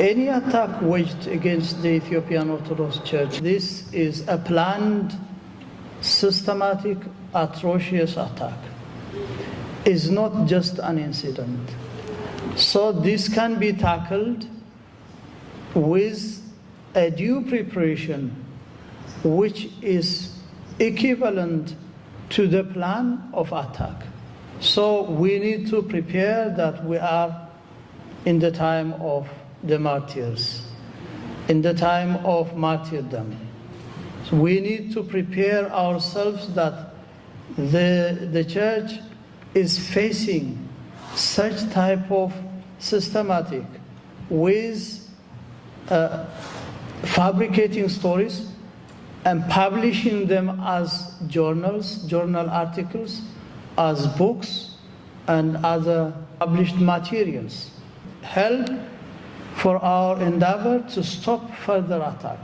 Any attack waged against the Ethiopian Orthodox Church, this is a planned, systematic, atrocious attack. It's not just an incident. So this can be tackled with a due preparation, which is equivalent to the plan of attack. So we need to prepare that we are in the time of the martyrs, in the time of martyrdom. So we need to prepare ourselves that the church is facing such type of systematic with fabricating stories and publishing them as journal articles, as books and other published materials. Help for our endeavor to stop further attack.